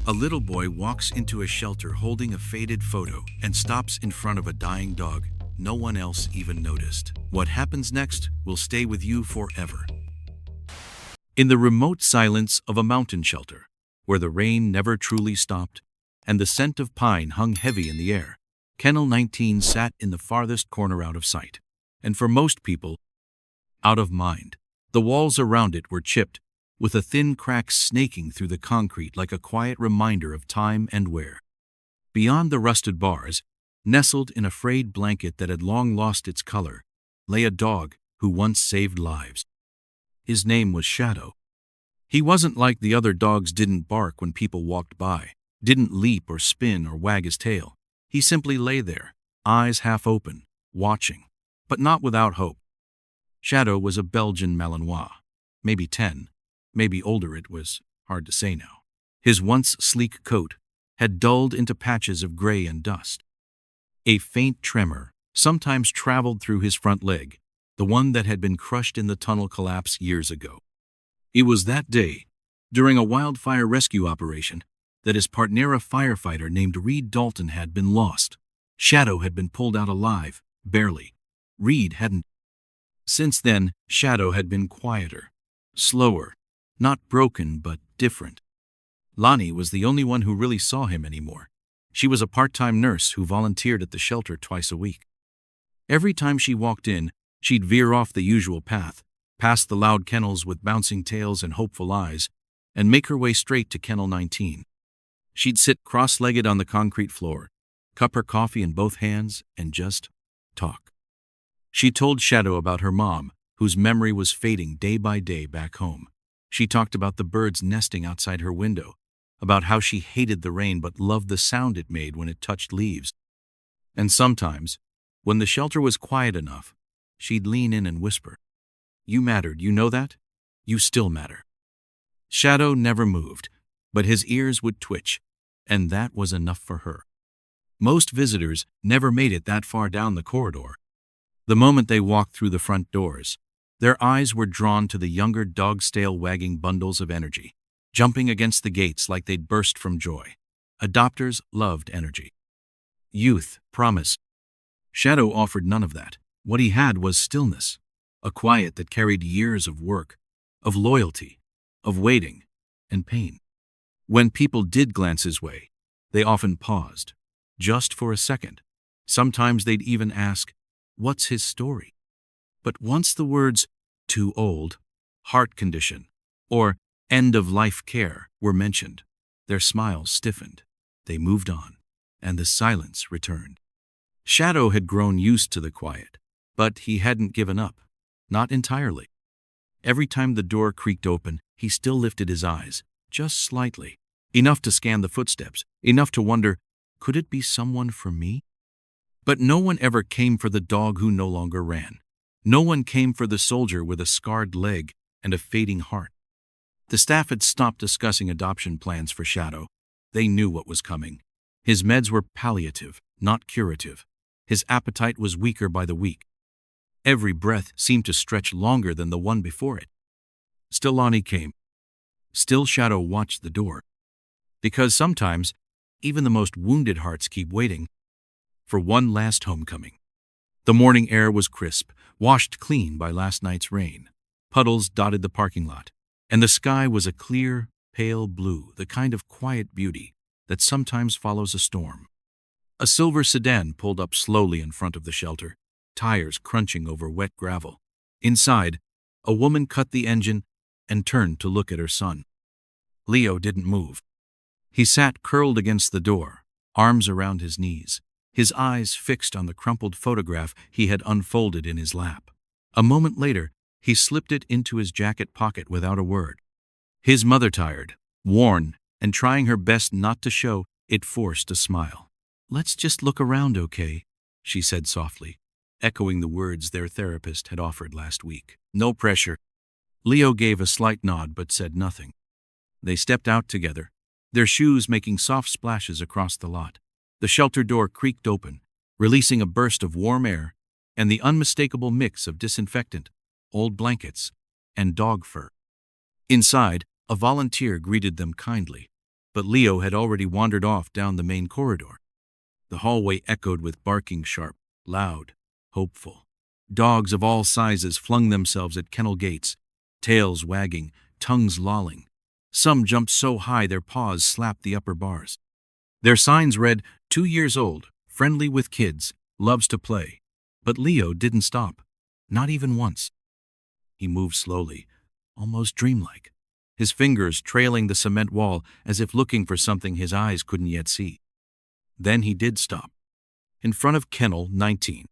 A little boy walks into a shelter holding a faded photo and stops in front of a dying dog. No one else even noticed. What happens next will stay with you forever. In the remote silence of a mountain shelter, where the rain never truly stopped and the scent of pine hung heavy in the air, Kennel 19 sat in the farthest corner out of sight, and for most people, out of mind. The walls around it were chipped, with a thin crack snaking through the concrete like a quiet reminder of time and wear. Beyond the rusted bars, nestled in a frayed blanket that had long lost its color, lay a dog who once saved lives. His name was Shadow. He wasn't like the other dogs, didn't bark when people walked by, didn't leap or spin or wag his tail. He simply lay there, eyes half open, watching, but not without hope. Shadow was a Belgian Malinois, maybe 10, maybe older, it was hard to say now. His once sleek coat had dulled into patches of gray and dust. A faint tremor sometimes traveled through his front leg, the one that had been crushed in the tunnel collapse years ago. It was that day, during a wildfire rescue operation, that his partner, a firefighter named Reed Dalton, had been lost. Shadow had been pulled out alive, barely. Reed hadn't. Since then, Shadow had been quieter, slower, not broken but different. Lonnie was the only one who really saw him anymore. She was a part-time nurse who volunteered at the shelter twice a week. Every time she walked in, she'd veer off the usual path, past the loud kennels with bouncing tails and hopeful eyes, and make her way straight to Kennel 19. She'd sit cross-legged on the concrete floor, cup her coffee in both hands, and just talk. She told Shadow about her mom, whose memory was fading day by day back home. She talked about the birds nesting outside her window, about how she hated the rain but loved the sound it made when it touched leaves. And sometimes, when the shelter was quiet enough, she'd lean in and whisper, "You mattered, you know that? You still matter." Shadow never moved, but his ears would twitch, and that was enough for her. Most visitors never made it that far down the corridor. The moment they walked through the front doors, their eyes were drawn to the younger dog's tail wagging bundles of energy, jumping against the gates like they'd burst from joy. Adopters loved energy. Youth, promise. Shadow offered none of that. What he had was stillness, a quiet that carried years of work, of loyalty, of waiting, and pain. When people did glance his way, they often paused, just for a second. Sometimes they'd even ask, "What's his story?" But once the words "too old," "heart condition," or "end-of-life care" were mentioned, their smiles stiffened, they moved on, and the silence returned. Shadow had grown used to the quiet, but he hadn't given up, not entirely. Every time the door creaked open, he still lifted his eyes, just slightly, enough to scan the footsteps, enough to wonder, could it be someone for me? But no one ever came for the dog who no longer ran. No one came for the soldier with a scarred leg and a fading heart. The staff had stopped discussing adoption plans for Shadow. They knew what was coming. His meds were palliative, not curative. His appetite was weaker by the week. Every breath seemed to stretch longer than the one before it. Still Lonnie came. Still Shadow watched the door. Because sometimes, even the most wounded hearts keep waiting for one last homecoming. The morning air was crisp, washed clean by last night's rain. Puddles dotted the parking lot, and the sky was a clear, pale blue, the kind of quiet beauty that sometimes follows a storm. A silver sedan pulled up slowly in front of the shelter, tires crunching over wet gravel. Inside, a woman cut the engine and turned to look at her son. Leo didn't move. He sat curled against the door, arms around his knees, his eyes fixed on the crumpled photograph he had unfolded in his lap. A moment later, he slipped it into his jacket pocket without a word. His mother, tired, worn, and trying her best not to show it, forced a smile. "Let's just look around, okay?" she said softly, echoing the words their therapist had offered last week. "No pressure." Leo gave a slight nod but said nothing. They stepped out together, their shoes making soft splashes across the lot. The shelter door creaked open, releasing a burst of warm air and the unmistakable mix of disinfectant, old blankets, and dog fur. Inside, a volunteer greeted them kindly. But Leo had already wandered off down the main corridor. The hallway echoed with barking sharp, loud, hopeful. Dogs of all sizes flung themselves at kennel gates, tails wagging, tongues lolling. Some jumped so high their paws slapped the upper bars. Their signs read, 2 years old, friendly with kids, loves to play. But Leo didn't stop, not even once. He moved slowly, almost dreamlike, his fingers trailing the cement wall as if looking for something his eyes couldn't yet see. Then he did stop, in front of Kennel 19.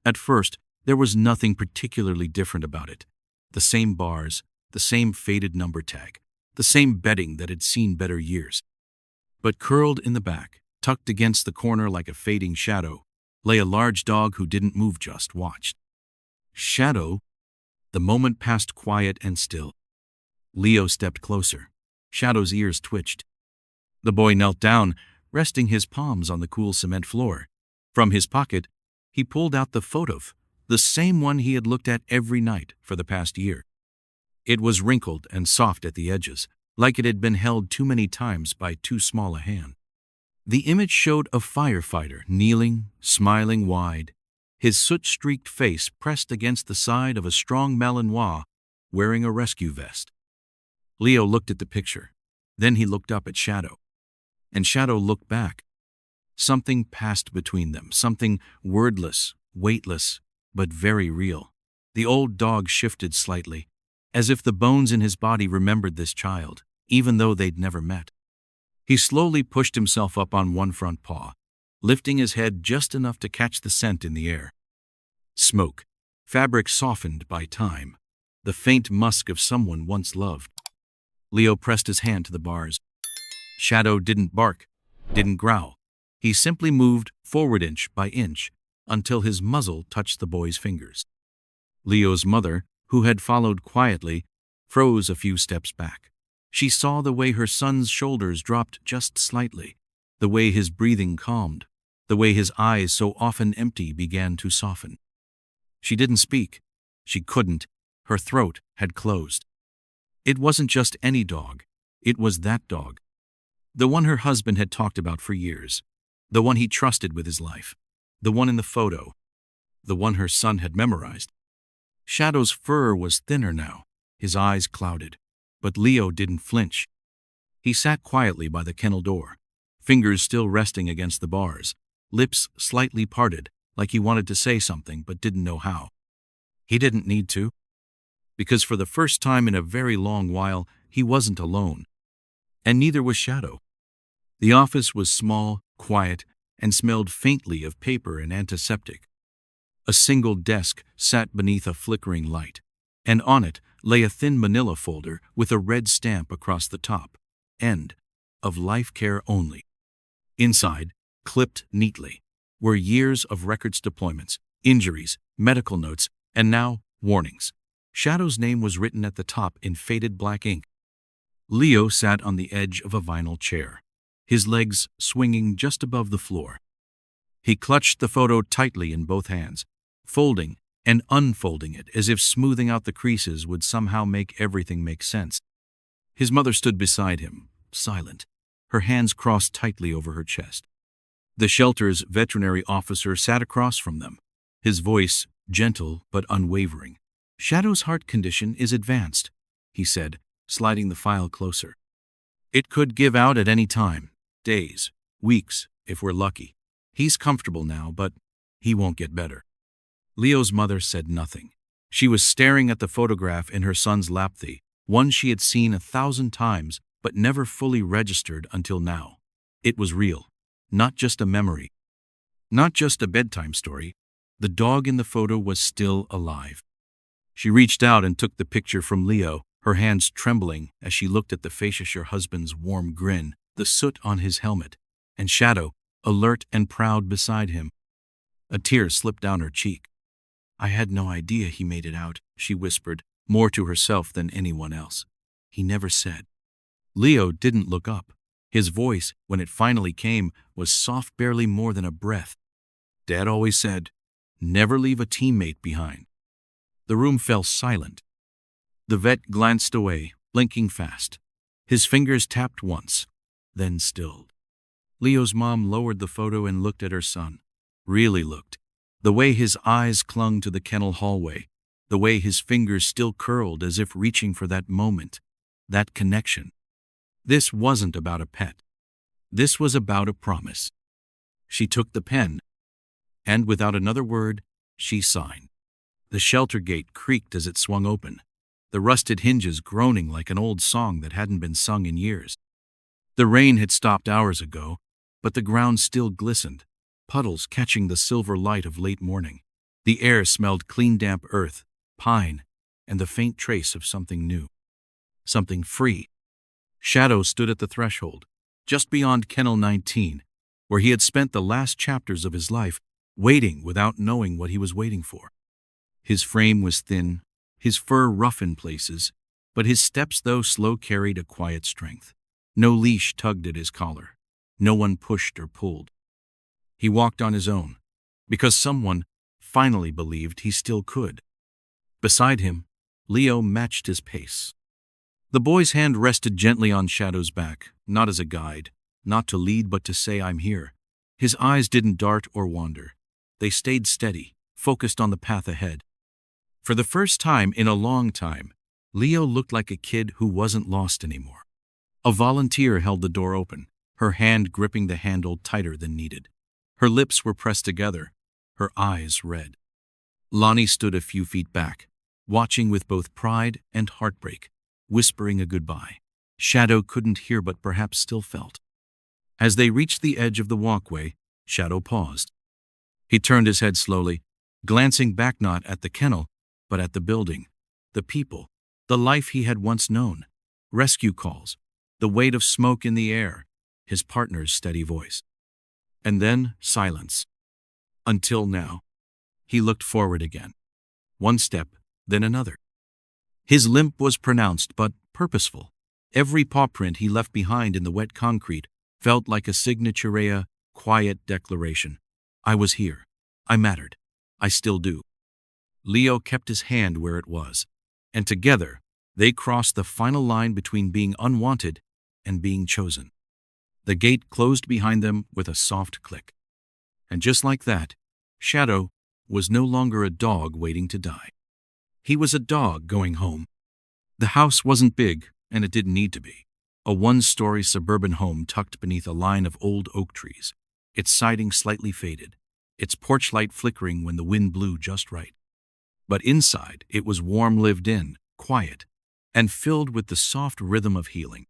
At first, there was nothing particularly different about it. The same bars, the same faded number tag, the same bedding that had seen better years. But curled in the back, tucked against the corner like a fading shadow, lay a large dog who didn't move, just watched. Shadow? The moment passed quiet and still. Leo stepped closer. Shadow's ears twitched. The boy knelt down, resting his palms on the cool cement floor. From his pocket, he pulled out the photo, the same one he had looked at every night for the past year. It was wrinkled and soft at the edges, like it had been held too many times by too small a hand. The image showed a firefighter kneeling, smiling wide, his soot-streaked face pressed against the side of a strong Malinois, wearing a rescue vest. Leo looked at the picture. Then he looked up at Shadow. And Shadow looked back. Something passed between them, something wordless, weightless, but very real. The old dog shifted slightly, as if the bones in his body remembered this child, even though they'd never met. He slowly pushed himself up on one front paw, lifting his head just enough to catch the scent in the air. Smoke, fabric softened by time, the faint musk of someone once loved. Leo pressed his hand to the bars. Shadow didn't bark, didn't growl. He simply moved forward inch by inch until his muzzle touched the boy's fingers. Leo's mother, who had followed quietly, froze a few steps back. She saw the way her son's shoulders dropped just slightly, the way his breathing calmed, the way his eyes, so often empty, began to soften. She didn't speak. She couldn't. Her throat had closed. It wasn't just any dog. It was that dog. The one her husband had talked about for years. The one he trusted with his life. The one in the photo. The one her son had memorized. Shadow's fur was thinner now, his eyes clouded. But Leo didn't flinch. He sat quietly by the kennel door, fingers still resting against the bars, lips slightly parted, like he wanted to say something but didn't know how. He didn't need to, because for the first time in a very long while, he wasn't alone. And neither was Shadow. The office was small, quiet, and smelled faintly of paper and antiseptic. A single desk sat beneath a flickering light, and on it lay a thin manila folder with a red stamp across the top, end of life care only. Inside, clipped neatly, were years of records deployments, injuries, medical notes, and now warnings. Shadow's name was written at the top in faded black ink. Leo sat on the edge of a vinyl chair, his legs swinging just above the floor. He clutched the photo tightly in both hands, folding and unfolding it as if smoothing out the creases would somehow make everything make sense. His mother stood beside him, silent, her hands crossed tightly over her chest. The shelter's veterinary officer sat across from them, his voice gentle but unwavering. "Shadow's heart condition is advanced," he said, sliding the file closer. "It could give out at any time, days, weeks, if we're lucky. He's comfortable now, but he won't get better." Leo's mother said nothing. She was staring at the photograph in her son's lap, the one she had seen 1,000 times but never fully registered until now. It was real, not just a memory, not just a bedtime story. The dog in the photo was still alive. She reached out and took the picture from Leo, her hands trembling as she looked at the face of her husband's warm grin, the soot on his helmet, and Shadow, alert and proud beside him. A tear slipped down her cheek. "I had no idea he made it out," she whispered, more to herself than anyone else. "He never said." Leo didn't look up. His voice, when it finally came, was soft, barely more than a breath. "Dad always said, never leave a teammate behind." The room fell silent. The vet glanced away, blinking fast. His fingers tapped once. then stilled. Leo's mom lowered the photo and looked at her son. Really looked. The way his eyes clung to the kennel hallway, the way his fingers still curled as if reaching for that moment, that connection. This wasn't about a pet. This was about a promise. She took the pen, and without another word, she signed. The shelter gate creaked as it swung open, the rusted hinges groaning like an old song that hadn't been sung in years. The rain had stopped hours ago, but the ground still glistened, puddles catching the silver light of late morning. The air smelled clean damp earth, pine, and the faint trace of something new. Something free. Shadow stood at the threshold, just beyond Kennel 19, where he had spent the last chapters of his life, waiting without knowing what he was waiting for. His frame was thin, his fur rough in places, but his steps, though slow, carried a quiet strength. No leash tugged at his collar. No one pushed or pulled. He walked on his own, because someone finally believed he still could. Beside him, Leo matched his pace. The boy's hand rested gently on Shadow's back, not as a guide, not to lead but to say, "I'm here." His eyes didn't dart or wander. They stayed steady, focused on the path ahead. For the first time in a long time, Leo looked like a kid who wasn't lost anymore. A volunteer held the door open, her hand gripping the handle tighter than needed. Her lips were pressed together, her eyes red. Lonnie stood a few feet back, watching with both pride and heartbreak, whispering a goodbye. Shadow couldn't hear but perhaps still felt. As they reached the edge of the walkway, Shadow paused. He turned his head slowly, glancing back not at the kennel, but at the building, the people, the life he had once known. Rescue calls, the weight of smoke in the air, his partner's steady voice. And then silence. Until now. He looked forward again. One step, then another. His limp was pronounced but purposeful. Every paw print he left behind in the wet concrete felt like a signature, a quiet declaration. I was here. I mattered. I still do. Leo kept his hand where it was, and together they crossed the final line between being unwanted and being chosen. The gate closed behind them with a soft click. And just like that, Shadow was no longer a dog waiting to die. He was a dog going home. The house wasn't big, and it didn't need to be. A one-story suburban home tucked beneath a line of old oak trees, its siding slightly faded, its porch light flickering when the wind blew just right. But inside, it was warm, lived in, quiet, and filled with the soft rhythm of healing.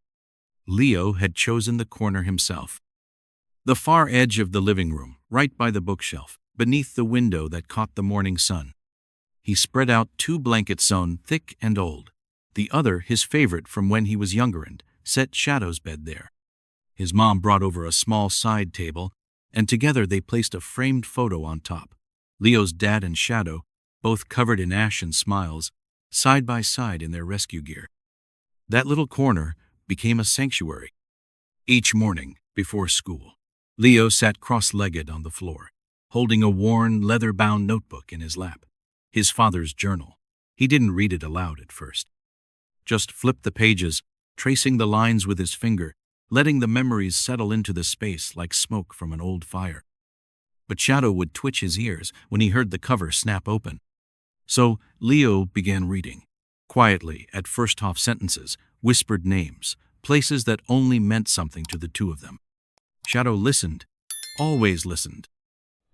Leo had chosen the corner himself. The far edge of the living room, right by the bookshelf, beneath the window that caught the morning sun. He spread out 2 blankets sewn thick and old, the other his favorite from when he was younger, and set Shadow's bed there. His mom brought over a small side table, and together they placed a framed photo on top. Leo's dad and Shadow, both covered in ash and smiles, side by side in their rescue gear. That little corner became a sanctuary. Each morning, before school, Leo sat cross-legged on the floor, holding a worn, leather-bound notebook in his lap, his father's journal. He didn't read it aloud at first. Just flipped the pages, tracing the lines with his finger, letting the memories settle into the space like smoke from an old fire. But Shadow would twitch his ears when he heard the cover snap open. So Leo began reading, quietly at first, off sentences, whispered names, places that only meant something to the two of them. Shadow listened, always listened.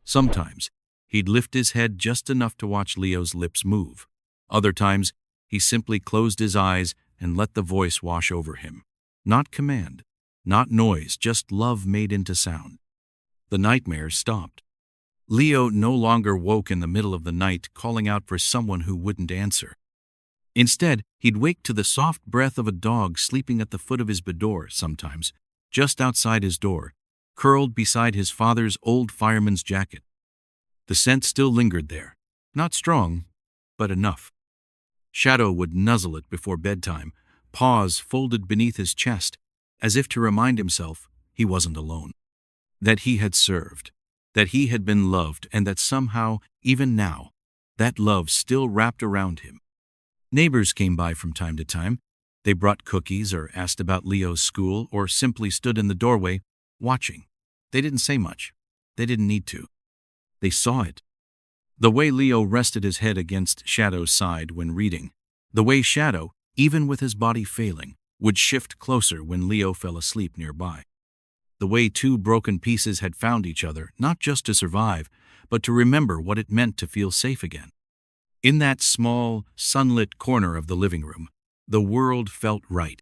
Sometimes he'd lift his head just enough to watch Leo's lips move. Other times he simply closed his eyes and let the voice wash over him. Not command, not noise, just love made into sound. The nightmare stopped. Leo no longer woke in the middle of the night calling out for someone who wouldn't answer. Instead, he'd wake to the soft breath of a dog sleeping at the foot of his bedor sometimes, just outside his door, curled beside his father's old fireman's jacket. The scent still lingered there, not strong, but enough. Shadow would nuzzle it before bedtime, paws folded beneath his chest, as if to remind himself he wasn't alone, that he had served, that he had been loved, and that somehow, even now, that love still wrapped around him. Neighbors came by from time to time, They brought cookies or asked about Leo's school or simply stood in the doorway, watching. They didn't say much. They didn't need to. They saw it. The way Leo rested his head against Shadow's side when reading. The way Shadow, even with his body failing, would shift closer when Leo fell asleep nearby. The way two broken pieces had found each other, not just to survive, but to remember what it meant to feel safe again. In that small, sunlit corner of the living room, the world felt right.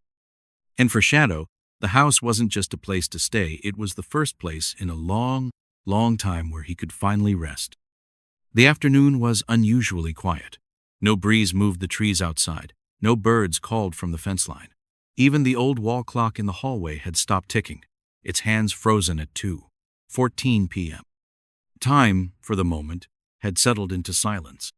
And for Shadow, the house wasn't just a place to stay, it was the first place in a long, long time where he could finally rest. The afternoon was unusually quiet. No breeze moved the trees outside. No birds called from the fence line. Even the old wall clock in the hallway had stopped ticking, its hands frozen at 2:14 p.m. Time, for the moment, had settled into silence.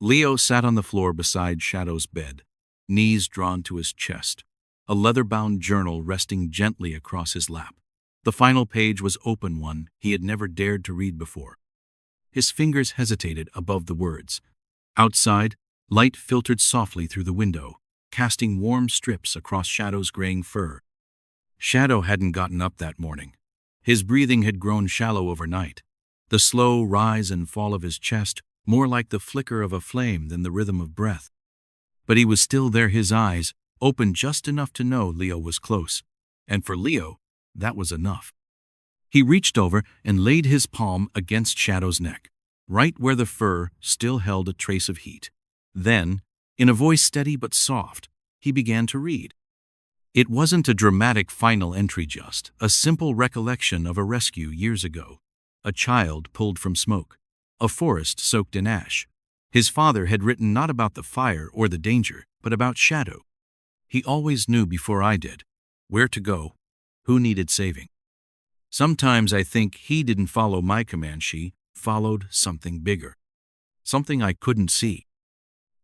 Leo sat on the floor beside Shadow's bed, knees drawn to his chest, a leather-bound journal resting gently across his lap. The final page was open, one he had never dared to read before. His fingers hesitated above the words. Outside, light filtered softly through the window, casting warm strips across Shadow's graying fur. Shadow hadn't gotten up that morning. His breathing had grown shallow overnight, the slow rise and fall of his chest more like the flicker of a flame than the rhythm of breath. But he was still there, his eyes open just enough to know Leo was close, and for Leo, that was enough. He reached over and laid his palm against Shadow's neck, right where the fur still held a trace of heat. Then, in a voice steady but soft, he began to read. It wasn't a dramatic final entry, just a simple recollection of a rescue years ago. A child pulled from smoke, a forest soaked in ash. His father had written not about the fire or the danger, but about Shadow. He always knew before I did where to go, who needed saving. Sometimes I think he didn't follow my command, she followed something bigger, something I couldn't see.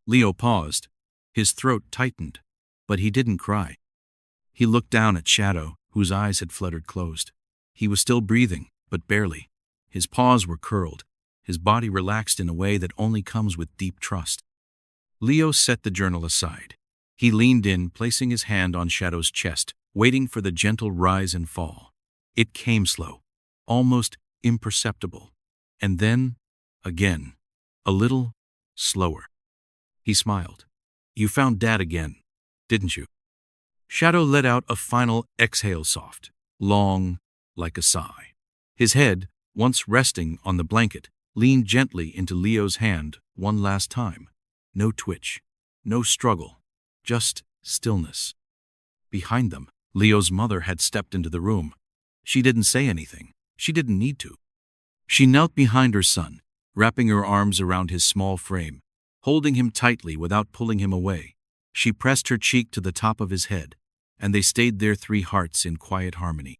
Leo paused. His throat tightened, but he didn't cry. He looked down at Shadow, whose eyes had fluttered closed. He was still breathing, but barely. His paws were curled, his body relaxed in a way that only comes with deep trust. Leo set the journal aside. He leaned in, placing his hand on Shadow's chest, waiting for the gentle rise and fall. It came slow, almost imperceptible, and then, again, a little slower. He smiled. You found Dad again, didn't you? Shadow let out a final exhale, soft, long, like a sigh. His head, once resting on the blanket, leaned gently into Leo's hand one last time. No twitch, no struggle, just stillness. Behind them, Leo's mother had stepped into the room. She didn't say anything. She didn't need to. She knelt behind her son, wrapping her arms around his small frame, holding him tightly without pulling him away. She pressed her cheek to the top of his head, and they stayed there, three hearts in quiet harmony.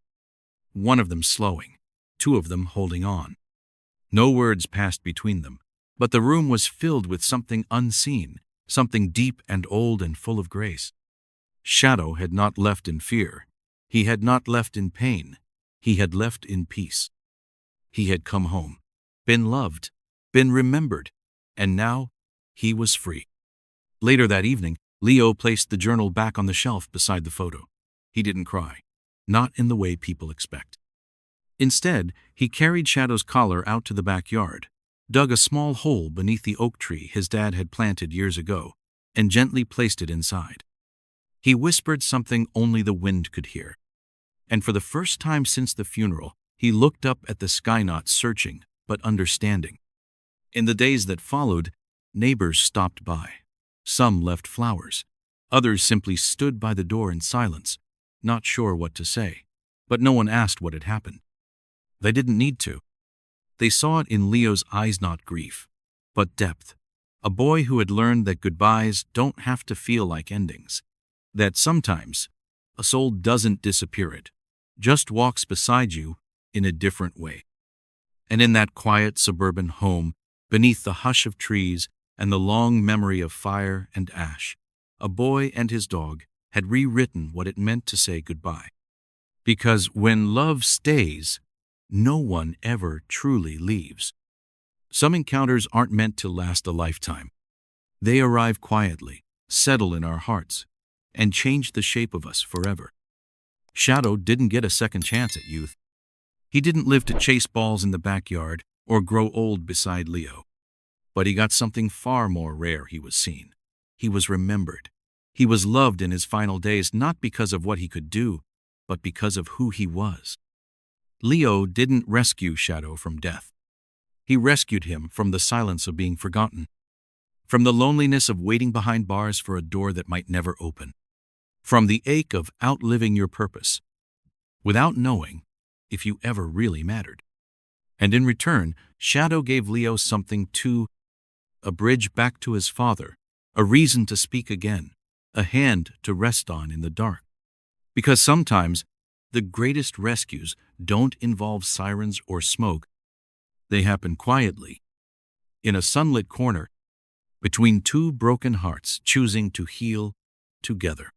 One of them slowing, two of them holding on. No words passed between them, but the room was filled with something unseen, something deep and old and full of grace. Shadow had not left in fear. He had not left in pain. He had left in peace. He had come home, been loved, been remembered, and now he was free. Later that evening, Leo placed the journal back on the shelf beside the photo. He didn't cry, not in the way people expect. Instead, he carried Shadow's collar out to the backyard, dug a small hole beneath the oak tree his dad had planted years ago, and gently placed it inside. He whispered something only the wind could hear. And for the first time since the funeral, he looked up at the sky, not searching, but understanding. In the days that followed, neighbors stopped by. Some left flowers. Others simply stood by the door in silence, not sure what to say. But no one asked what had happened. They didn't need to. They saw it in Leo's eyes, not grief, but depth. A boy who had learned that goodbyes don't have to feel like endings. That sometimes a soul doesn't disappear, it just walks beside you in a different way. And in that quiet suburban home, beneath the hush of trees and the long memory of fire and ash, a boy and his dog had rewritten what it meant to say goodbye. Because when love stays, no one ever truly leaves. Some encounters aren't meant to last a lifetime. They arrive quietly, settle in our hearts, and changed the shape of us forever. Shadow didn't get a second chance at youth. He didn't live to chase balls in the backyard or grow old beside Leo. But he got something far more rare. He was seen. He was remembered. He was loved in his final days, not because of what he could do, but because of who he was. Leo didn't rescue Shadow from death. He rescued him from the silence of being forgotten, from the loneliness of waiting behind bars for a door that might never open, from the ache of outliving your purpose, without knowing if you ever really mattered. And in return, Shadow gave Leo something too: a bridge back to his father, a reason to speak again, a hand to rest on in the dark. Because sometimes the greatest rescues don't involve sirens or smoke. They happen quietly, in a sunlit corner, between two broken hearts choosing to heal together.